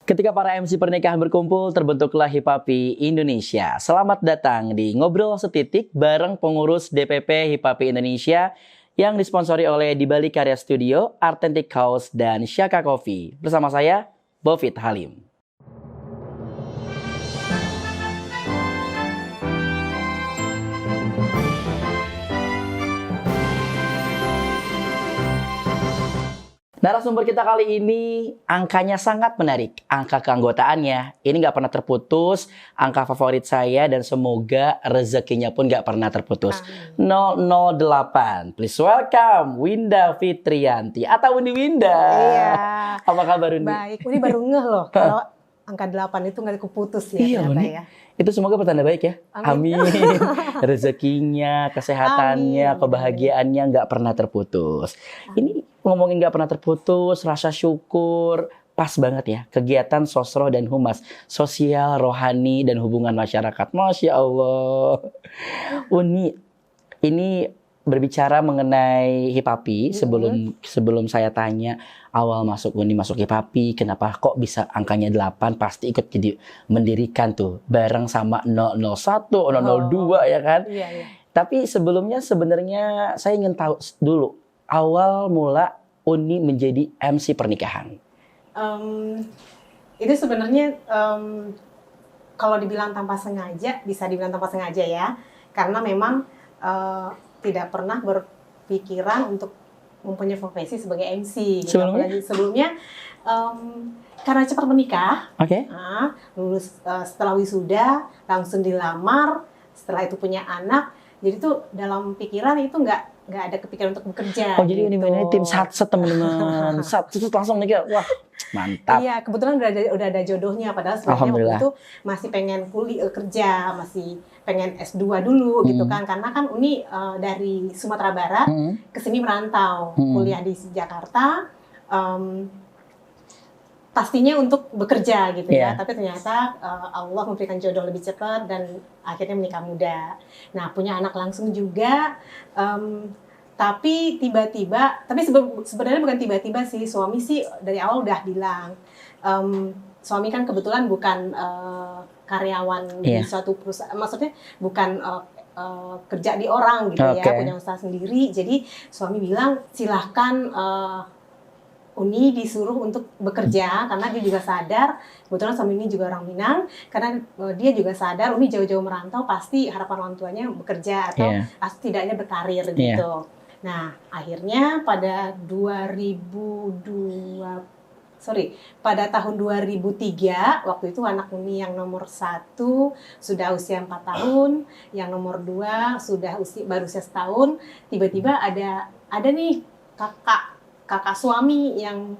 Ketika para MC pernikahan berkumpul, terbentuklah Hipapi Indonesia. Selamat datang di Ngobrol Setitik bareng pengurus DPP Hipapi Indonesia yang disponsori oleh Dibalik Karya Studio, Authentic House, dan Shaka Coffee. Bersama saya, Bovit Halim. Narasumber kita kali ini angkanya sangat menarik. Angka keanggotaannya ini nggak pernah terputus. Angka favorit saya dan semoga rezekinya pun nggak pernah terputus. 008. Please welcome Winda Fitrianti atau Winda. Iya. Apa kabar Winda? Baik, Uni baru ngeh loh kalau angka 8 itu nggak keputus ya. Iya Uni. Ya. Itu semoga pertanda baik ya. Amin. Rezekinya, kesehatannya, kebahagiaannya nggak pernah terputus. Ini ngomongin nggak pernah terputus, rasa syukur, pas banget ya. Kegiatan Sosro dan Humas, sosial, rohani, dan hubungan masyarakat. Masya Allah. Uni, ini berbicara mengenai Hipapi. Sebelum saya tanya, awal masuk Uni masuk Hipapi, kenapa kok bisa angkanya 8? Pasti ikut jadi mendirikan tuh, bareng sama 001, 002 ya kan? Iya. Tapi sebelumnya sebenarnya saya ingin tahu dulu, awal mula Uni menjadi MC pernikahan. Itu sebenarnya kalau dibilang tanpa sengaja, bisa dibilang tanpa sengaja ya. Karena memang tidak pernah berpikiran untuk mempunyai profesi sebagai MC. Gitu. Sebelumnya karena cepat menikah, lulus setelah wisuda, langsung dilamar, setelah itu punya anak. Jadi tuh dalam pikiran itu nggak ada kepikiran untuk bekerja. Oh jadi gitu. Ini tim satset teman-teman. Satset langsung mikir, wah mantap. Iya kebetulan udah ada jodohnya. Padahal sebenarnya waktu itu masih pengen kerja, masih pengen S2 dulu gitu kan. Karena kan Uni dari Sumatera Barat kesini merantau, kuliah di Jakarta. Pastinya untuk bekerja gitu ya, tapi ternyata Allah memberikan jodoh lebih cepat dan akhirnya menikah muda. Nah punya anak langsung juga, tapi tiba-tiba, tapi sebenarnya bukan tiba-tiba sih, suami sih dari awal udah bilang, suami kan kebetulan bukan karyawan di suatu perusahaan, maksudnya bukan kerja di orang gitu ya, punya usaha sendiri. Jadi suami bilang silahkan Uni disuruh untuk bekerja karena dia juga sadar, kebetulan suami ini juga orang Minang, karena dia juga sadar Uni jauh-jauh merantau pasti harapan orang tuanya bekerja atau setidaknya berkarir gitu. Nah akhirnya pada pada tahun 2003 waktu itu anak Uni yang nomor 1 sudah usia 4 tahun, yang nomor 2 baru usia setahun, tiba-tiba ada nih kakak suami yang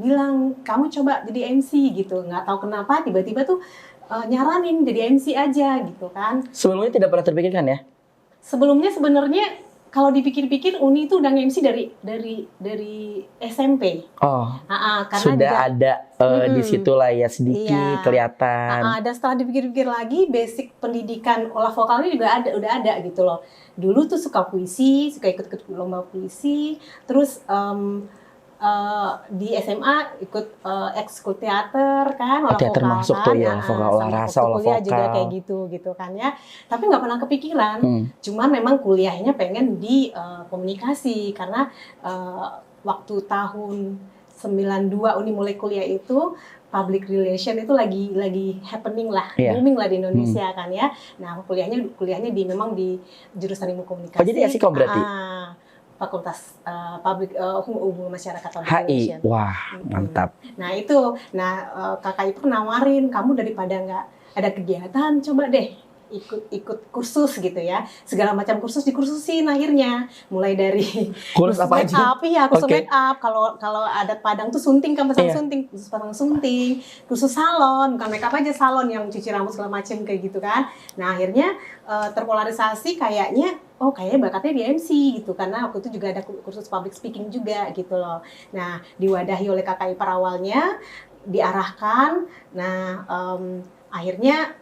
bilang kamu coba jadi MC gitu, nggak tahu kenapa tiba-tiba tuh nyaranin jadi MC aja gitu kan. Sebelumnya tidak pernah terpikirkan ya? Sebelumnya sebenarnya kalau dipikir-pikir Uni itu udah MC dari SMP. Karena sudah ada di situ lah ya sedikit kelihatan. Dan setelah dipikir-pikir lagi basic pendidikan olah vokalnya juga udah ada gitu loh. Dulu tuh suka puisi, suka ikut lomba puisi, terus di SMA ikut ekskul teater kan, olah teater vokal masuk kan, tuh ya, olah rasa, olah kuliah vokal juga kayak gitu kan ya. Tapi nggak pernah kepikiran, cuman memang kuliahnya pengen di komunikasi karena waktu tahun 92 Uni mulai kuliah itu public relation itu lagi happening lah, booming lah di Indonesia kan ya. Nah kuliahnya memang di jurusan ilmu komunikasi. Oh jadi Asikom berarti? Fakultas Hubungan Masyarakat HI. Wah mantap. Nah itu, kakak itu nawarin, kamu daripada nggak ada kegiatan, coba deh ikut kursus gitu ya, segala macam kursus dikursusin akhirnya, mulai dari kursus apa aja? Kursus make up, kalau adat Padang tuh sunting kan, sunting, kursus pasang sunting, kursus salon, bukan make up aja, salon yang cuci rambut segala macam kayak gitu kan. Nah akhirnya terpolarisasi kayaknya, kayaknya bakatnya di MC gitu, karena waktu itu juga ada kursus public speaking juga gitu loh. Nah diwadahi oleh kakak ipar awalnya, diarahkan, akhirnya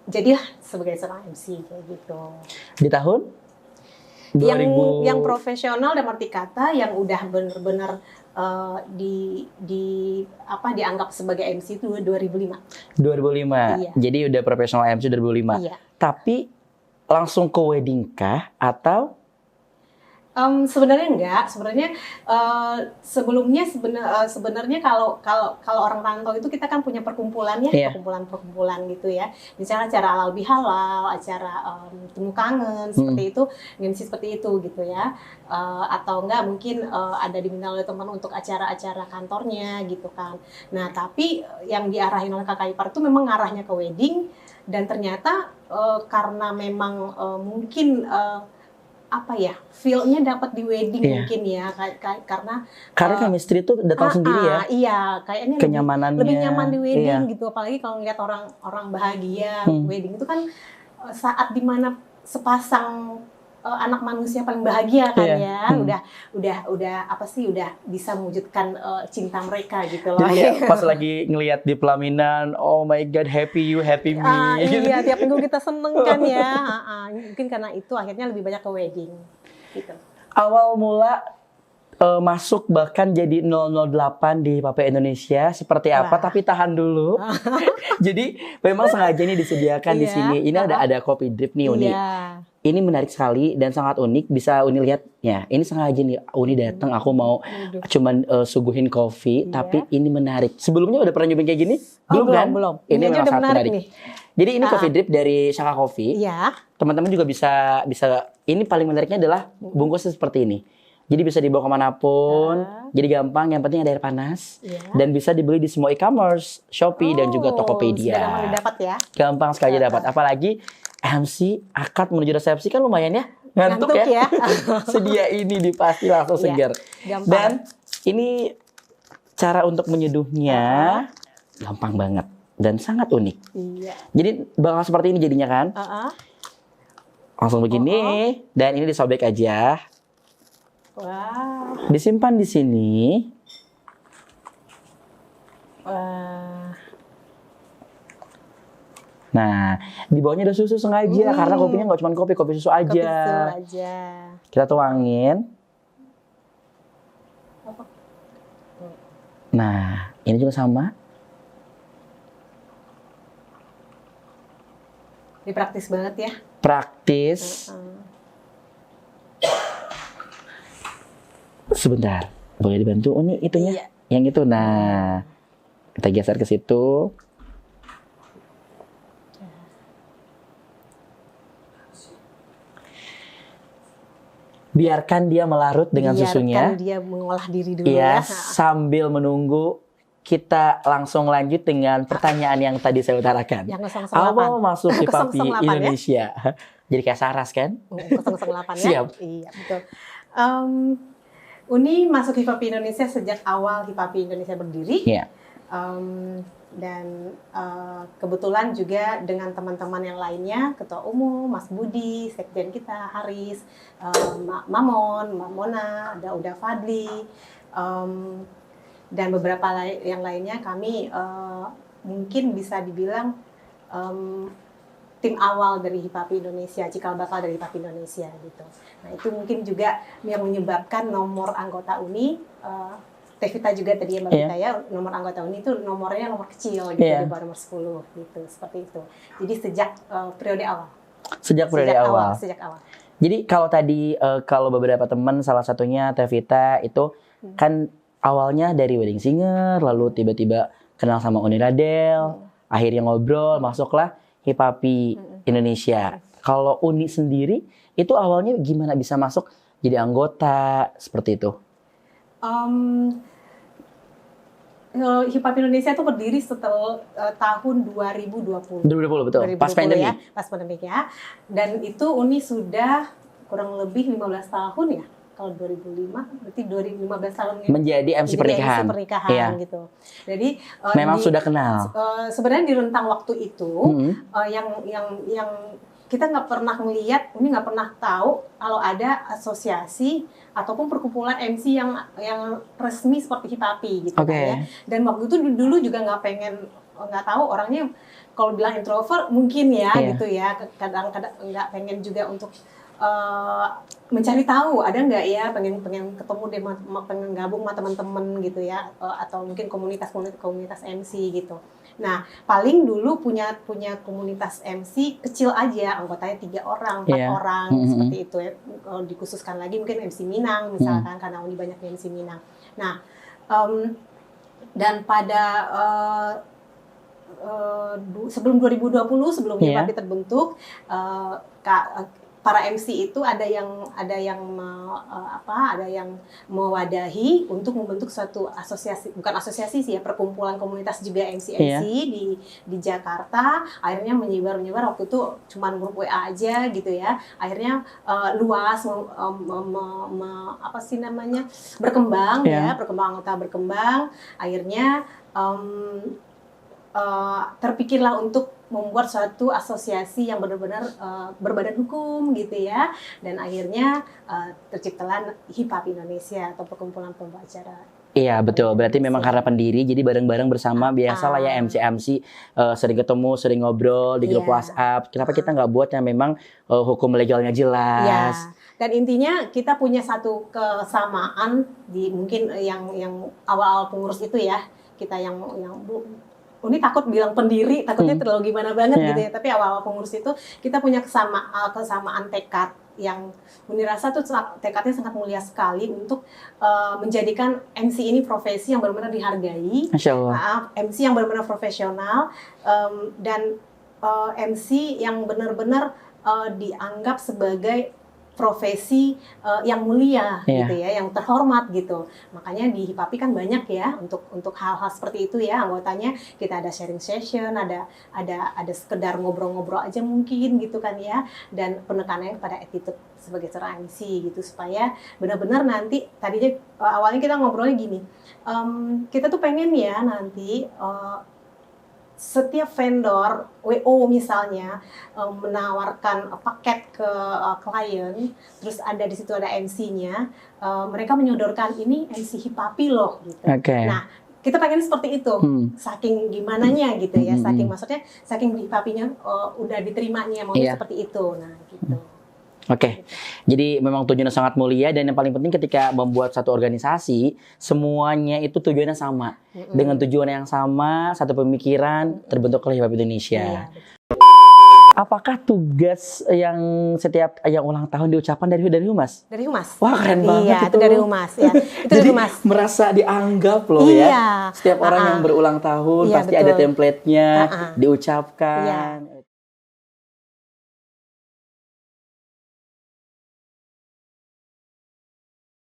jadilah sebagai seorang MC kayak gitu. Di tahun 2000 yang profesional dan arti kata yang udah bener-bener dianggap sebagai MC itu 2005. 2005. Iya. Jadi udah profesional MC 2005. Iya. Tapi langsung ke wedding kah atau Sebenarnya enggak. Sebenarnya sebelumnya sebenarnya kalau orang rantau itu kita kan punya perkumpulannya, Iya. perkumpulan gitu ya. Misalnya acara halal bihalal, acara temu kangen seperti itu, MC seperti itu gitu ya. Atau enggak mungkin ada diminta oleh teman untuk acara-acara kantornya gitu kan. Nah, tapi yang diarahin oleh kakak ipar itu memang arahnya ke wedding, dan ternyata karena memang mungkin feel-nya dapat di wedding. Iya. Mungkin ya, karena chemistry itu datang sendiri ya? Iya, kayaknya Kenyamanannya. lebih nyaman di wedding Iya. gitu. Apalagi kalau ngeliat orang bahagia. Wedding itu kan saat dimana sepasang anak manusia paling bahagia kan. Iya. Ya. Udah bisa mewujudkan cinta mereka gitu loh. Jadi kayak pas lagi ngelihat di pelaminan, oh my god, happy you, happy me. Iya, tiap minggu kita seneng kan ya. Mungkin karena itu akhirnya lebih banyak ke wedding gitu. Awal mula masuk bahkan jadi 008 di Hipapi Indonesia seperti apa? Wah. Tapi tahan dulu. Jadi memang sengaja ini disediakan di Iya. sini. Ini ada kopi drip nih Uni. Iya. Ini menarik sekali dan sangat unik. Bisa Uni lihat ya. Ini sengaja nih Uni datang. Aku mau cuman suguhin kopi, Iya. tapi ini menarik. Sebelumnya udah pernah nyobain kayak gini? Belum kan? Belum. Ini Ini aja memang udah sangat menarik menarik. nih. Jadi ini coffee drip dari Shaka Coffee. Iya. Teman-teman juga bisa. Ini paling menariknya adalah bungkusnya seperti ini. Jadi bisa dibawa kemanapun. Jadi gampang. Yang penting ada air panas. Iya. Dan bisa dibeli di semua e-commerce, Shopee dan juga Tokopedia. Sudah gampang didapat ya. Gampang sekali dapat. Apalagi MC akad menuju resepsi kan lumayan ya. Ngantuk ya. Sedia ini pasti langsung Iya, segar. gampang. Dan ini cara untuk menyeduhnya gampang banget dan sangat unik. Iya. Jadi bakal seperti ini jadinya kan. Langsung begini dan ini disobek aja. Wah. Disimpan di sini. Wah. Nah, di bawahnya ada susu sengaja karena kopinya nggak cuma kopi susu aja. Kopi susu aja. Kita tuangin. Nah, ini juga sama. Ini praktis banget ya. Praktis. Sebentar, boleh dibantu? Oh, ini itunya. Iya. Yang itu. Nah, kita geser ke situ. Biarkan dia melarut dengan susunya. Biarkan dia mengolah diri dulu Iya, ya. sambil menunggu kita langsung lanjut dengan pertanyaan yang tadi saya utarakan. Yang 008. Awal masuk di Hipapi 008 ya? Indonesia. Jadi kayak Saras kan? 008 ya. Siap. Iya, betul. Uni masuk Hipapi Indonesia sejak awal Hipapi Indonesia berdiri. Iya. Dan kebetulan juga dengan teman-teman yang lainnya, Ketua Umum, Mas Budi, Sekjen kita, Haris, Mamon, Mbak Mona, ada Uda Fadli, dan beberapa yang lainnya, kami mungkin bisa dibilang tim awal dari Hipapi Indonesia, cikal bakal dari Hipapi Indonesia gitu. Nah, itu mungkin juga yang menyebabkan nomor anggota Uni, Tevita juga tadi yang Mbak Vita ya, nomor anggota Uni itu nomornya nomor kecil gitu, di bawah nomor 10 gitu, seperti itu. Jadi sejak periode awal. Sejak periode awal. Sejak awal. Jadi kalau tadi kalau beberapa teman, salah satunya Tevita itu kan awalnya dari wedding singer, lalu tiba-tiba kenal sama Uni Radel, akhirnya ngobrol, masuklah Hipapi Indonesia. Kalau Uni sendiri itu awalnya gimana bisa masuk jadi anggota seperti itu? Hipapi Indonesia itu berdiri setelah tahun 2020. 2020 betul. 2020 Pas pandemi. Ya, pas pandemi ya. Dan itu Uni sudah kurang lebih 15 tahun ya. Kalau 2005 berarti 2015 tahun ini. Menjadi MC pernikahan. MC pernikahan Iya. gitu. Jadi memang sudah kenal. Sebenarnya di rentang waktu itu yang kita nggak pernah melihat, Uni nggak pernah tahu kalau ada asosiasi ataupun perkumpulan MC yang resmi seperti Hipapi gitu kan ya. Dan waktu itu dulu juga nggak tahu orangnya, kalau bilang introvert mungkin ya gitu ya, kadang-kadang nggak pengen juga untuk mencari tahu ada nggak ya pengen ketemu deh, pengen gabung sama teman-teman gitu ya, atau mungkin komunitas MC gitu. Nah, paling dulu punya komunitas MC kecil aja, anggotanya 3 orang, 4 orang seperti itu ya. Kalau dikhususkan lagi mungkin MC Minang misalkan, karena Uni banyak MC Minang. Nah, dan pada sebelum 2020, sebelum Hipapi terbentuk, para MC itu ada yang mewadahi untuk membentuk suatu asosiasi, bukan asosiasi sih ya, perkumpulan komunitas juga MC di Jakarta. Akhirnya menyebar waktu itu cuman grup WA aja gitu ya. Akhirnya luas berkembang ya, anggota berkembang. Akhirnya terpikirlah untuk membuat suatu asosiasi yang benar-benar berbadan hukum gitu ya, dan akhirnya terciptalah Hipapi Indonesia atau Perkumpulan Pembawa Acara. Iya betul, berarti memang karena pendiri jadi bareng-bareng bersama, biasalah ya MC sering ketemu, sering ngobrol di grup WhatsApp. Kenapa kita nggak buat yang memang hukum legalnya jelas? Ya. Dan intinya kita punya satu kesamaan di mungkin yang awal-awal pengurus itu ya, kita yang ini takut bilang pendiri, takutnya terlalu gimana banget gitu ya. Tapi awal-awal pengurus itu kita punya kesamaan tekad yang Uni rasa tuh tekadnya sangat mulia sekali untuk menjadikan MC ini profesi yang benar-benar dihargai. Masya Allah. MC yang benar-benar profesional, dan MC yang benar-benar dianggap sebagai profesi yang mulia gitu ya, yang terhormat gitu. Makanya di Hipapi kan banyak ya untuk hal-hal seperti itu ya, anggotanya kita ada sharing session, ada sekedar ngobrol-ngobrol aja mungkin gitu kan ya, dan penekanannya pada attitude sebagai seorang MC gitu, supaya benar-benar nanti tadinya awalnya kita ngobrolnya gini, kita tuh pengen ya nanti setiap vendor WO misalnya menawarkan paket ke klien, terus ada di situ ada MC-nya, mereka menyodorkan ini MC Hipapi loh gitu. Nah, kita pengen seperti itu, saking gimananya gitu ya, saking Hipapinya udah diterimanya maunya seperti itu. Nah, gitu. Jadi memang tujuannya sangat mulia, dan yang paling penting ketika membuat satu organisasi, semuanya itu tujuannya sama. Dengan tujuan yang sama, satu pemikiran, terbentuklah Hipapi Indonesia. Apakah tugas yang setiap yang ulang tahun diucapkan dari Humas? Dari Humas. Wah, keren banget itu. Dari Humas ya. Itu dari Humas. Merasa dianggap loh ya. Setiap orang yang berulang tahun pasti ada template-nya diucapkan.